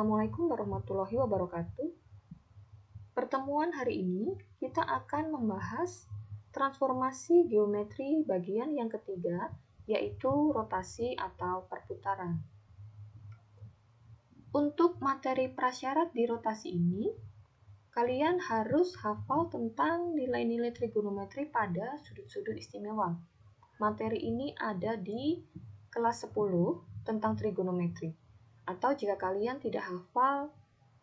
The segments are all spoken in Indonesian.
Assalamualaikum warahmatullahi wabarakatuh. Pertemuan hari ini kita akan membahas transformasi geometri bagian yang ketiga, yaitu rotasi atau perputaran. Untuk materi prasyarat di rotasi ini, kalian harus hafal tentang nilai-nilai trigonometri pada sudut-sudut istimewa. Materi ini ada di kelas 10 tentang trigonometri. Atau jika kalian tidak hafal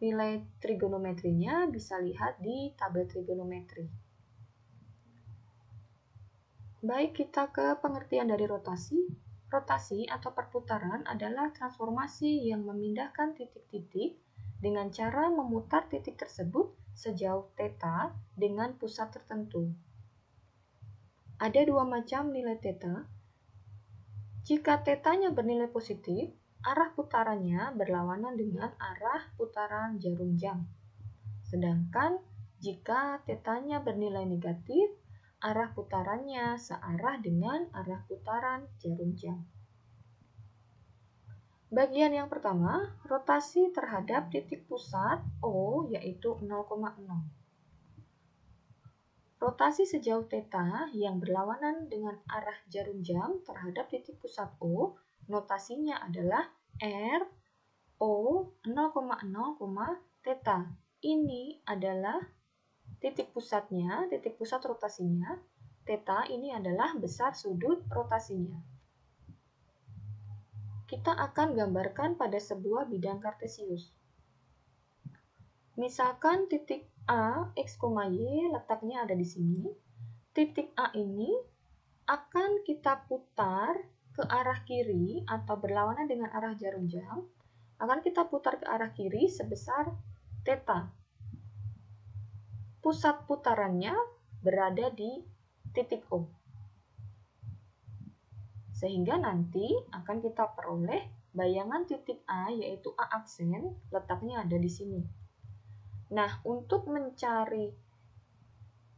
nilai trigonometrinya, bisa lihat di tabel trigonometri. Baik, kita ke pengertian dari rotasi. Rotasi atau perputaran adalah transformasi yang memindahkan titik-titik dengan cara memutar titik tersebut sejauh θ dengan pusat tertentu. Ada dua macam nilai θ. Jika θ-nya bernilai positif, arah putarannya berlawanan dengan arah putaran jarum jam. Sedangkan jika θ-nya bernilai negatif, arah putarannya searah dengan arah putaran jarum jam. Bagian yang pertama, rotasi terhadap titik pusat O, yaitu 0,0. Rotasi sejauh θ yang berlawanan dengan arah jarum jam terhadap titik pusat O, notasinya adalah R O 0,0, θ. Ini adalah titik pusatnya, titik pusat rotasinya. θ ini adalah besar sudut rotasinya. Kita akan gambarkan pada sebuah bidang kartesius. Misalkan titik A, X, Y letaknya ada di sini. Titik A ini akan kita putar ke arah kiri atau berlawanan dengan arah jarum jam. Akan kita putar ke arah kiri sebesar θ. Pusat putarannya berada di titik O. Sehingga nanti akan kita peroleh bayangan titik A, yaitu A aksen, letaknya ada di sini. Nah, untuk mencari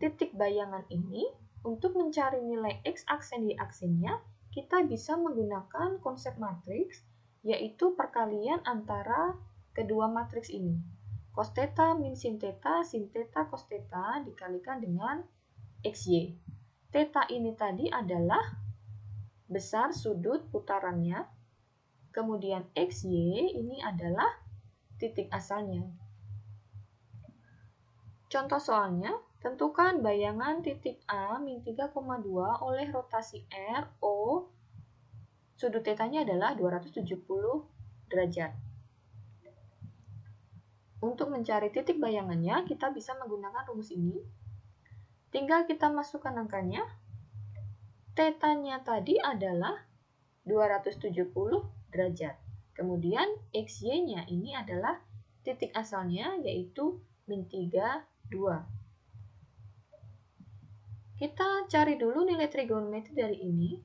titik bayangan ini, untuk mencari nilai X aksen Y aksennya, kita bisa menggunakan konsep matriks, yaitu perkalian antara kedua matriks ini. Cos θ min sin θ, sin θ cos θ dikalikan dengan XY. θ ini tadi adalah besar sudut putarannya, kemudian XY ini adalah titik asalnya. Contoh soalnya, tentukan bayangan titik A min 3,2 oleh rotasi R, O, sudut θ-nya adalah 270 derajat. Untuk mencari titik bayangannya, kita bisa menggunakan rumus ini. Tinggal kita masukkan angkanya. θ-nya tadi adalah 270 derajat. Kemudian XY-nya ini adalah titik asalnya, yaitu min 3, 2. Kita cari dulu nilai trigonometri dari ini.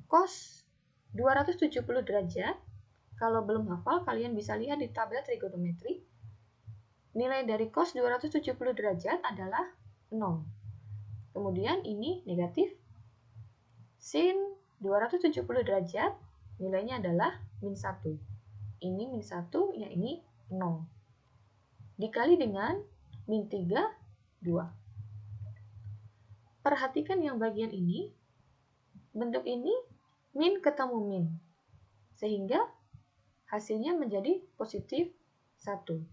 Cos 270 derajat. Kalau belum hafal, kalian bisa lihat di tabel trigonometri. Nilai dari cos 270 derajat adalah 0. Kemudian ini negatif. Sin 270 derajat, nilainya adalah min 1. Ini min 1, ya ini 0. Dikali dengan min 3, 2. Perhatikan yang bagian ini, bentuk ini min ketemu min, sehingga hasilnya menjadi positif 1.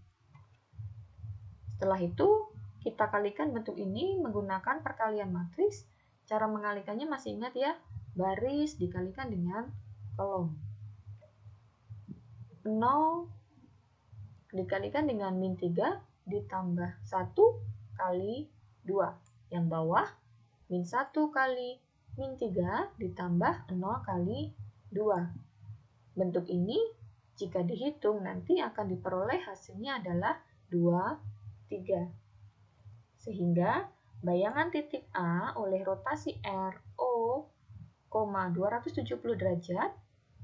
Setelah itu, kita kalikan bentuk ini menggunakan perkalian matriks. Cara mengalikannya masih ingat ya, baris dikalikan dengan kolom. 0 dikalikan dengan min 3 ditambah 1 kali 2. Yang bawah min 1 kali min 3 ditambah 0 kali 2. Bentuk ini jika dihitung nanti akan diperoleh hasilnya adalah 2, 3. Sehingga bayangan titik A oleh rotasi R, O, 270 derajat,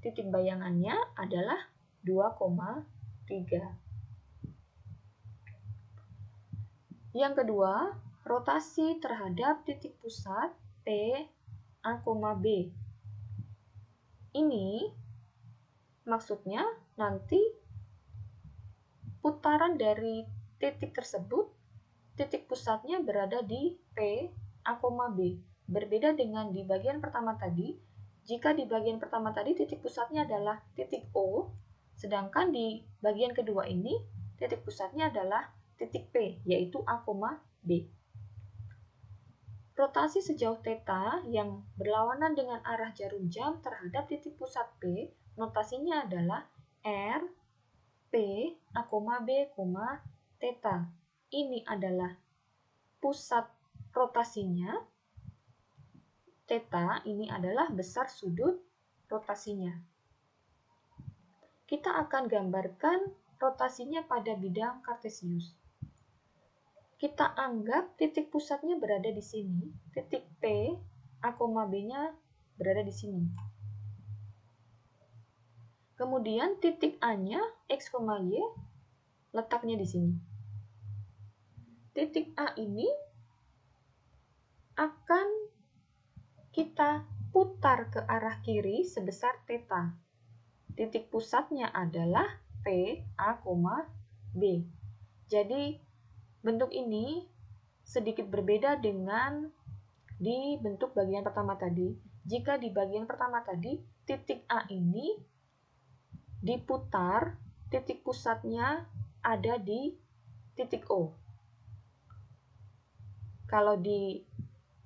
titik bayangannya adalah 2,3. Yang kedua, rotasi terhadap titik pusat P, A, B. Ini maksudnya nanti putaran dari titik tersebut, titik pusatnya berada di P, A, B. Berbeda dengan di bagian pertama tadi, jika di bagian pertama tadi titik pusatnya adalah titik O, sedangkan di bagian kedua ini titik pusatnya adalah titik P, yaitu A, B. Rotasi sejauh θ yang berlawanan dengan arah jarum jam terhadap titik pusat P, notasinya adalah R, P, A, B, θ. Ini adalah pusat rotasinya, θ ini adalah besar sudut rotasinya. Kita akan gambarkan rotasinya pada bidang kartesius. Kita anggap titik pusatnya berada di sini, titik P, A, B-nya berada di sini. Kemudian titik A-nya, X, Y, letaknya di sini. Titik A ini akan kita putar ke arah kiri sebesar θ. Titik pusatnya adalah P, A, B. Jadi, bentuk ini sedikit berbeda dengan di bentuk bagian pertama tadi. Jika di bagian pertama tadi, titik A ini diputar, titik pusatnya ada di titik O. Kalau di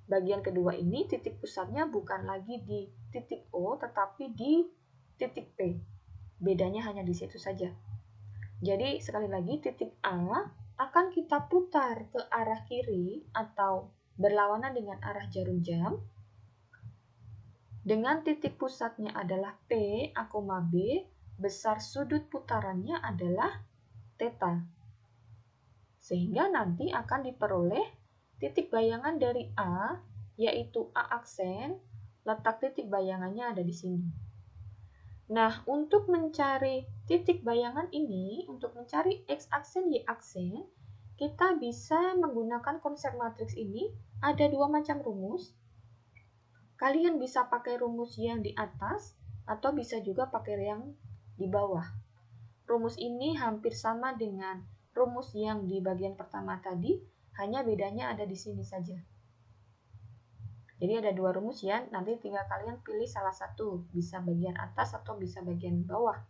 bagian kedua ini, titik pusatnya bukan lagi di titik O, tetapi di titik P. Bedanya hanya di situ saja. Jadi, sekali lagi, titik A akan kita putar ke arah kiri atau berlawanan dengan arah jarum jam. Dengan titik pusatnya adalah P, A, B, besar sudut putarannya adalah θ. Sehingga nanti akan diperoleh titik bayangan dari A, yaitu A aksen, letak titik bayangannya ada di sini. Nah, untuk mencari titik bayangan ini, untuk mencari X aksen, Y aksen, kita bisa menggunakan konsep matriks ini. Ada dua macam rumus. Kalian bisa pakai rumus yang di atas, atau bisa juga pakai yang di bawah. Rumus ini hampir sama dengan rumus yang di bagian pertama tadi, hanya bedanya ada di sini saja. Jadi ada dua rumus ya, nanti tinggal kalian pilih salah satu, bisa bagian atas atau bisa bagian bawah.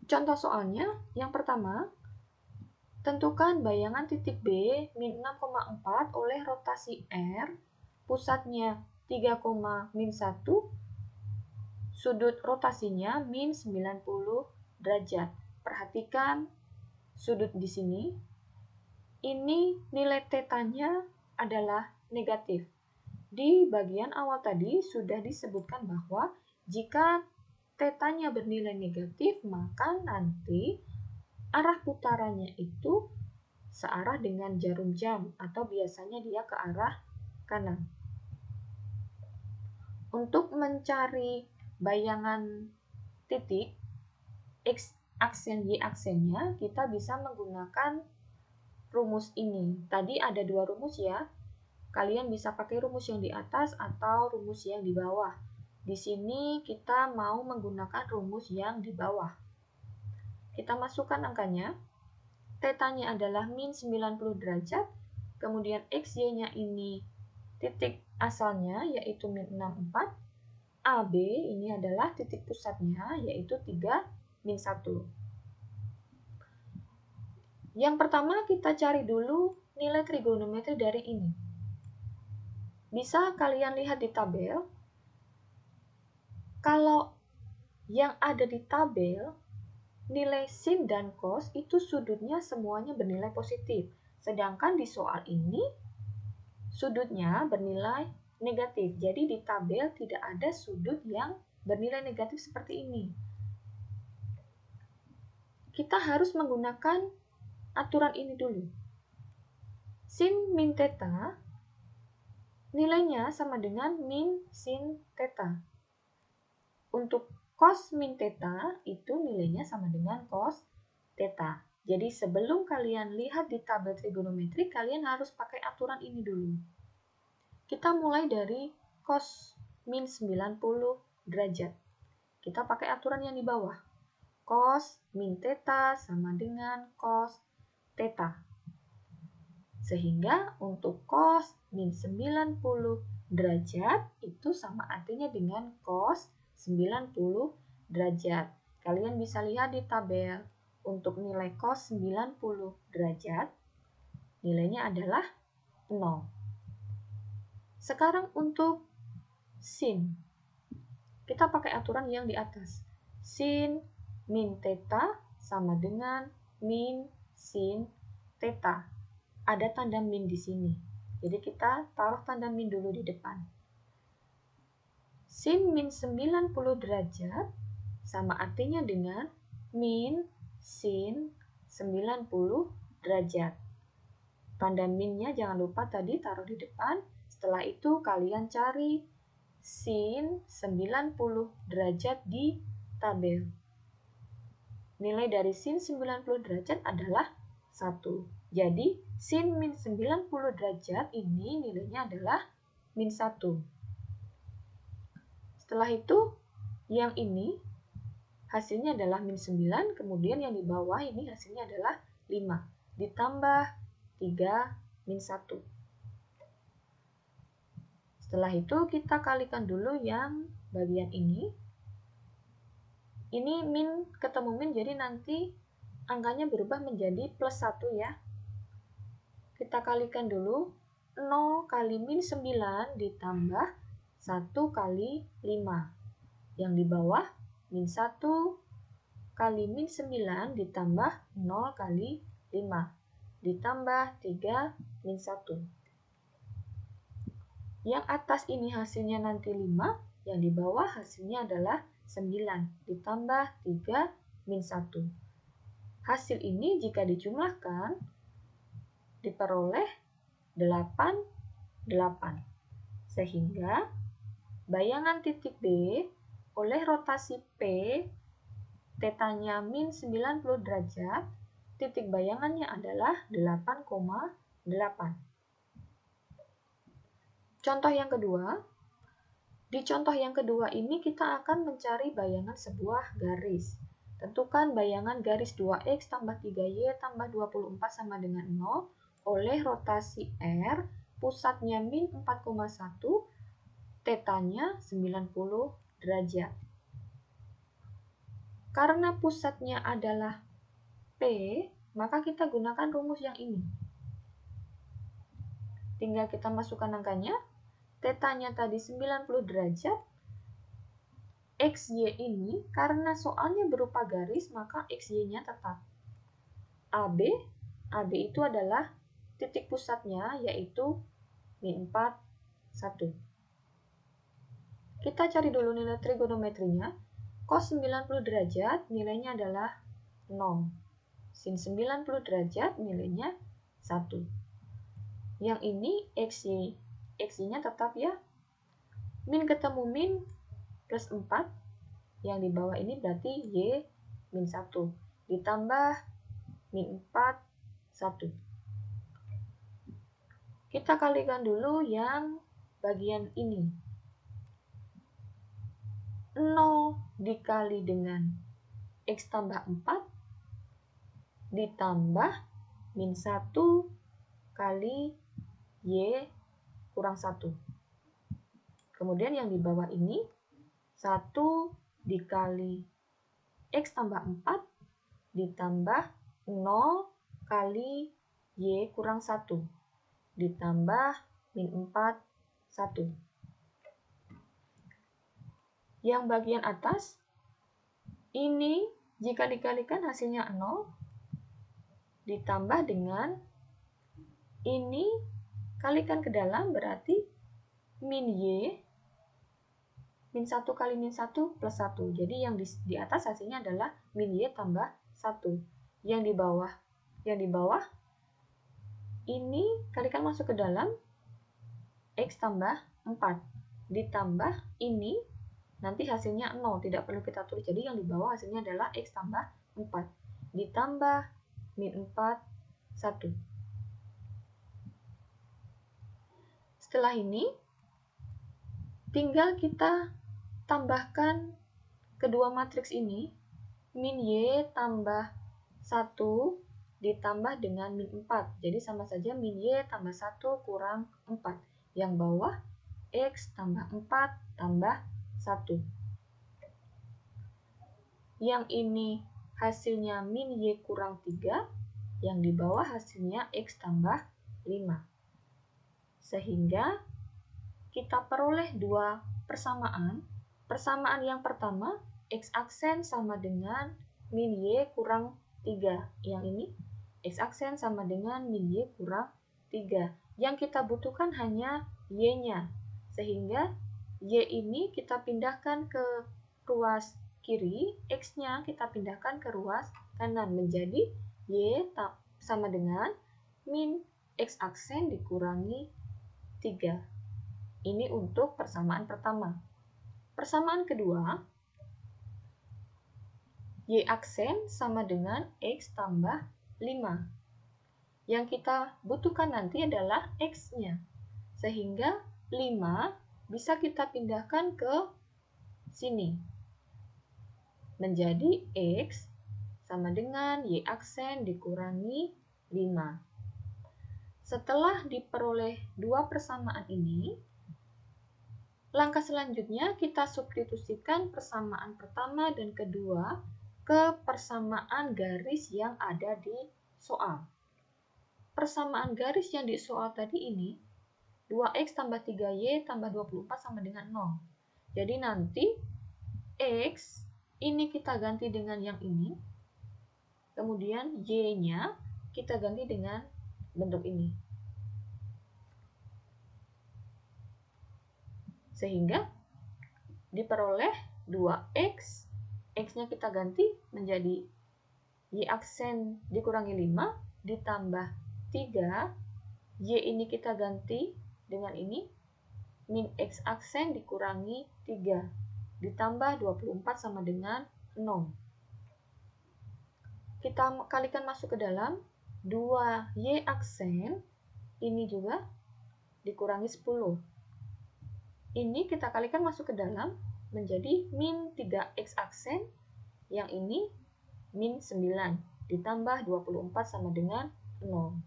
Contoh soalnya, yang pertama, tentukan bayangan titik B min 6,4 oleh rotasi R, pusatnya 3,-1, sudut rotasinya min 90 derajat. Perhatikan sudut di sini. Ini nilai θ-nya adalah negatif. Di bagian awal tadi sudah disebutkan bahwa jika θ-nya bernilai negatif, maka nanti arah putarannya itu searah dengan jarum jam atau biasanya dia ke arah kanan. Untuk mencari bayangan titik X aksen Y aksennya, kita bisa menggunakan rumus ini. Tadi ada dua rumus ya. Kalian bisa pakai rumus yang di atas atau rumus yang di bawah. Di sini kita mau menggunakan rumus yang di bawah. Kita masukkan angkanya. θ-nya adalah min 90 derajat. Kemudian X, Y-nya ini titik asalnya yaitu min 64. AB ini adalah titik pusatnya yaitu 3-1. Yang pertama kita cari dulu nilai trigonometri dari ini. Bisa kalian lihat di tabel. Kalau yang ada di tabel, nilai sin dan cos itu sudutnya semuanya bernilai positif. Sedangkan di soal ini, sudutnya bernilai negatif. Jadi di tabel tidak ada sudut yang bernilai negatif seperti ini. Kita harus menggunakan aturan ini dulu. Sin min θ nilainya sama dengan min sin θ. Untuk cos min θ itu nilainya sama dengan cos θ. Jadi sebelum kalian lihat di tabel trigonometri, kalian harus pakai aturan ini dulu. Kita mulai dari cos min 90 derajat. Kita pakai aturan yang di bawah. cos min theta sama dengan cos theta. Sehingga untuk cos min 90 derajat itu sama artinya dengan cos 90 derajat. Kalian bisa lihat di tabel, untuk nilai cos 90 derajat, nilainya adalah 0. Sekarang untuk sin, kita pakai aturan yang di atas. Sin min theta sama dengan min sin theta. Ada tanda min di sini. Jadi kita taruh tanda min dulu di depan. Sin min 90 derajat sama artinya dengan min sin 90 derajat. Tanda minnya jangan lupa tadi taruh di depan. Setelah itu kalian cari sin 90 derajat di tabel. Nilai dari sin 90 derajat adalah 1. Jadi, sin min 90 derajat ini nilainya adalah min 1. Setelah itu, yang ini hasilnya adalah min 9, kemudian yang di bawah ini hasilnya adalah 5. Ditambah 3 min 1. Setelah itu kita kalikan dulu yang bagian ini. Ini min ketemu min, jadi nanti angkanya berubah menjadi plus 1 ya. Kita kalikan dulu, 0 kali min 9 ditambah 1 kali 5. Yang di bawah min 1 kali min 9 ditambah 0 kali 5. Ditambah 3 min 1. Yang atas ini hasilnya nanti 5, yang di bawah hasilnya adalah 9, ditambah 3 min 1. Hasil ini jika dijumlahkan, diperoleh 8, 8. Sehingga bayangan titik B oleh rotasi P, tetanya min 90 derajat, titik bayangannya adalah 8,8. Contoh yang kedua, di contoh yang kedua ini kita akan mencari bayangan sebuah garis. Tentukan bayangan garis 2x tambah 3y tambah 24 sama dengan 0 oleh rotasi R, pusatnya min 4,1, tetanya 90 derajat. Karena pusatnya adalah P, maka kita gunakan rumus yang ini. Tinggal kita masukkan angkanya. Tetanya tadi 90 derajat, XY ini karena soalnya berupa garis, maka XY-nya tetap. AB itu adalah titik pusatnya, yaitu min 4, 1. Kita cari dulu nilai trigonometrinya. Cos 90 derajat nilainya adalah 0. Sin 90 derajat nilainya 1. Yang ini XY-nya tetap ya. Min ketemu min plus 4. Yang di bawah ini berarti Y min 1. Ditambah min 4, 1. Kita kalikan dulu yang bagian ini. 0 dikali dengan X tambah 4 ditambah min 1 kali Y kurang 1. Kemudian yang di bawah ini 1 dikali X tambah 4 ditambah 0 kali Y kurang 1 ditambah min 4, 1. Yang bagian atas ini jika dikalikan hasilnya 0 ditambah dengan ini kalikan ke dalam berarti min Y, min 1 kali min 1 plus 1. Jadi yang di atas hasilnya adalah min Y tambah 1. Yang di bawah ini kalikan masuk ke dalam X tambah 4. Ditambah ini nanti hasilnya 0, tidak perlu kita tulis. Jadi yang di bawah hasilnya adalah X tambah 4. Ditambah min 4, 1. Setelah ini, tinggal kita tambahkan kedua matriks ini. min Y tambah 1 ditambah dengan min 4. Jadi sama saja min Y tambah 1 kurang 4. Yang bawah X tambah 4 tambah 1. Yang ini hasilnya min Y kurang 3. Yang di bawah hasilnya X tambah 5. Sehingga kita peroleh dua persamaan. Persamaan yang pertama, X aksen sama dengan min Y kurang 3. Yang ini, X aksen sama dengan min Y kurang 3. Yang kita butuhkan hanya Y-nya. Sehingga Y ini kita pindahkan ke ruas kiri, X-nya kita pindahkan ke ruas kanan. Menjadi Y sama dengan min X aksen dikurangi 3. Ini untuk persamaan pertama. Persamaan kedua, Y aksen sama dengan X tambah 5. Yang kita butuhkan nanti adalah X-nya. Sehingga 5 bisa kita pindahkan ke sini. Menjadi X sama dengan Y aksen dikurangi 5. Setelah diperoleh dua persamaan ini, langkah selanjutnya kita substitusikan persamaan pertama dan kedua ke persamaan garis yang ada di soal. Persamaan garis yang di soal tadi ini, 2X tambah 3Y tambah 24 sama dengan 0. Jadi nanti X ini kita ganti dengan yang ini, kemudian Y-nya kita ganti dengan bentuk ini. Sehingga diperoleh 2X, X-nya kita ganti menjadi Y aksen dikurangi 5 ditambah 3, Y ini kita ganti dengan ini, min X aksen dikurangi 3 ditambah 24 sama dengan 0. Kita kalikan masuk ke dalam, 2Y aksen ini juga dikurangi 10. Ini kita kalikan masuk ke dalam menjadi min 3X aksen, yang ini min 9 ditambah 24 sama dengan 0.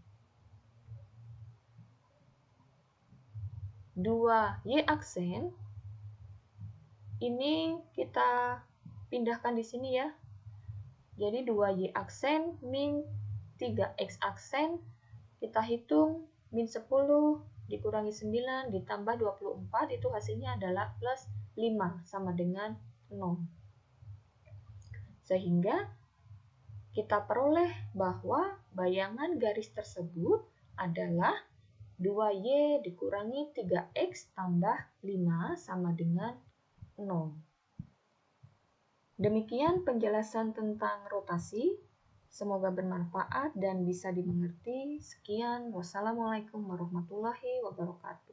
2Y aksen ini kita pindahkan di sini ya. Jadi 2Y aksen min 3X aksen, kita hitung min 10 dikurangi 9 ditambah 24, itu hasilnya adalah plus 5 sama dengan 0. Sehingga kita peroleh bahwa bayangan garis tersebut adalah 2Y dikurangi 3X tambah 5 sama dengan 0. Demikian penjelasan tentang rotasi. Semoga bermanfaat dan bisa dimengerti. Sekian, wassalamualaikum warahmatullahi wabarakatuh.